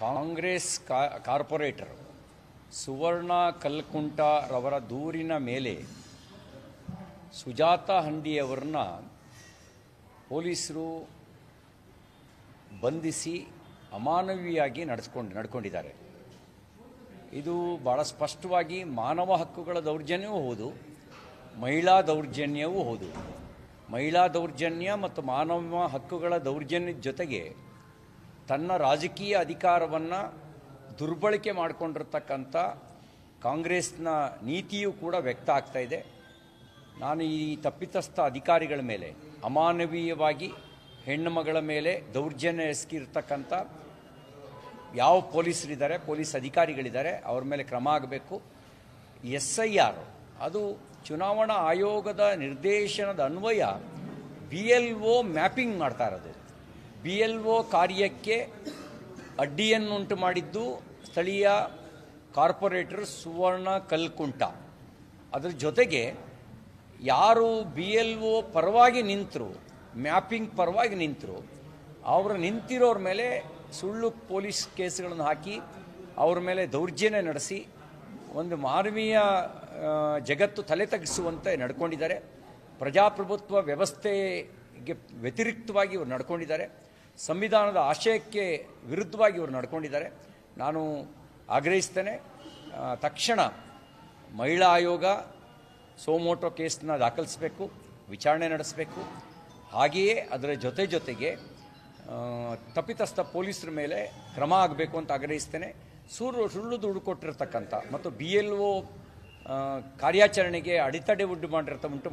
Congress corporate ಸುವರ್ಣ ಕಲ್ಕುಂಟರವರ ದೂರಿನ ಮೇಲೆ ಸುಜಾತ ಹಂಡಿಯವರನ್ನ ಪೊಲೀಸರು ಬಂಧಿಸಿ ಅಮಾನವೀಯವಾಗಿ ನಡ್ಕೊಂಡಿದ್ದಾರೆ. ಇದು ಭಾಳ ಸ್ಪಷ್ಟವಾಗಿ ಮಾನವ ಹಕ್ಕುಗಳ ದೌರ್ಜನ್ಯವೂ ಹೌದು, ಮಹಿಳಾ ದೌರ್ಜನ್ಯವೂ ಹೌದು. ಮಹಿಳಾ ದೌರ್ಜನ್ಯ ಮತ್ತು ಮಾನವ ಹಕ್ಕುಗಳ ದೌರ್ಜನ್ಯದ ಜೊತೆಗೆ ತನ್ನ ರಾಜಕೀಯ ಅಧಿಕಾರವನ್ನು ದುರ್ಬಳಕೆ ಮಾಡಿಕೊಂಡಿರ್ತಕ್ಕಂಥ ಕಾಂಗ್ರೆಸ್ನ ನೀತಿಯೂ ಕೂಡ ವ್ಯಕ್ತ ಆಗ್ತಾ ಇದೆ. ನಾನು ಈ ತಪ್ಪಿತಸ್ಥ ಅಧಿಕಾರಿಗಳ ಮೇಲೆ, ಅಮಾನವೀಯವಾಗಿ ಹೆಣ್ಣು ಮಗಳ ಮೇಲೆ ದೌರ್ಜನ್ಯ ಎಸಗಿರ್ತಕ್ಕಂಥ ಯಾವ ಪೊಲೀಸರಿದ್ದಾರೆ, ಪೊಲೀಸ್ ಅಧಿಕಾರಿಗಳಿದ್ದಾರೆ, ಅವ್ರ ಮೇಲೆ ಕ್ರಮ ಆಗಬೇಕು. SIR ಅದು ಚುನಾವಣಾ ಆಯೋಗದ ನಿರ್ದೇಶನದ ಅನ್ವಯ BLO ಮ್ಯಾಪಿಂಗ್ ಮಾಡ್ತಾ ಇರೋದು. BLO ಕಾರ್ಯಕ್ಕೆ ಅಡ್ಡಿಯನ್ನುಂಟು ಮಾಡಿದ್ದು ಸ್ಥಳೀಯ ಕಾರ್ಪೊರೇಟರ್ ಸುವರ್ಣ ಕಲ್ಕುಂಟ. ಅದರ ಜೊತೆಗೆ ಯಾರು BLO ಪರವಾಗಿ ನಿಂತರು, ಮ್ಯಾಪಿಂಗ್ ಪರವಾಗಿ ನಿಂತರು, ಅವರು ನಿಂತಿರೋರ ಮೇಲೆ ಸುಳ್ಳು ಪೊಲೀಸ್ ಕೇಸ್ಗಳನ್ನು ಹಾಕಿ ಅವ್ರ ಮೇಲೆ ದೌರ್ಜನ್ಯ ನಡೆಸಿ ಒಂದು ಮಾನವೀಯ ಜಗತ್ತು ತಲೆ ತಗ್ಗಿಸುವಂತೆ ನಡ್ಕೊಂಡಿದ್ದಾರೆ. ಪ್ರಜಾಪ್ರಭುತ್ವ ವ್ಯವಸ್ಥೆಗೆ ವ್ಯತಿರಿಕ್ತವಾಗಿ ಇವರು ನಡ್ಕೊಂಡಿದ್ದಾರೆ. ಸಂವಿಧಾನದ ಆಶಯಕ್ಕೆ ವಿರುದ್ಧವಾಗಿ ಇವರು ನಡ್ಕೊಂಡಿದ್ದಾರೆ. ನಾನು ಆಗ್ರಹಿಸ್ತೇನೆ, ತಕ್ಷಣ ಮಹಿಳಾ ಆಯೋಗ ಸೋಮೋಟೋ ಕೇಸನ್ನ ದಾಖಲಿಸಬೇಕು, ವಿಚಾರಣೆ ನಡೆಸಬೇಕು. ಹಾಗೆಯೇ ಅದರ ಜೊತೆಗೆ ತಪ್ಪಿತಸ್ಥ ಪೊಲೀಸರ ಮೇಲೆ ಕ್ರಮ ಆಗಬೇಕು ಅಂತ ಆಗ್ರಹಿಸ್ತೇನೆ. ಸುಳ್ಳು ದುಡ್ಡು ಕೊಟ್ಟಿರ್ತಕ್ಕಂಥ ಮತ್ತು BLO ಕಾರ್ಯಾಚರಣೆಗೆ ಅಡೆತಡೆ ಉಂಟು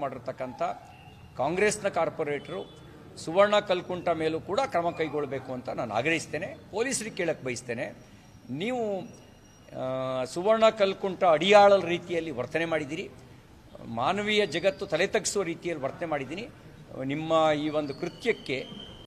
ಮಾಡಿರ್ತಕ್ಕಂಥ ಕಾಂಗ್ರೆಸ್ನ ಕಾರ್ಪೊರೇಟರು ಸುವರ್ಣ ಕಲ್ಕುಂಟ ಮೇಲೂ ಕೂಡ ಕ್ರಮ ಕೈಗೊಳ್ಳಬೇಕು ಅಂತ ನಾನು ಆಗ್ರಹಿಸ್ತೇನೆ. ಪೊಲೀಸರಿಗೆ ಕೇಳಕ್ಕೆ ಬಯಸ್ತೇನೆ, ನೀವು ಸುವರ್ಣ ಕಲ್ಕುಂಟ ಅಡಿಯಾಳರ ರೀತಿಯಲ್ಲಿ ವರ್ತನೆ ಮಾಡಿದ್ದೀರಿ, ಮಾನವೀಯ ಜಗತ್ತು ತಲೆ ತಗ್ಗಿಸುವ ರೀತಿಯಲ್ಲಿ ವರ್ತನೆ ಮಾಡಿದ್ದೀನಿ. ನಿಮ್ಮ ಈ ಒಂದು ಕೃತ್ಯಕ್ಕೆ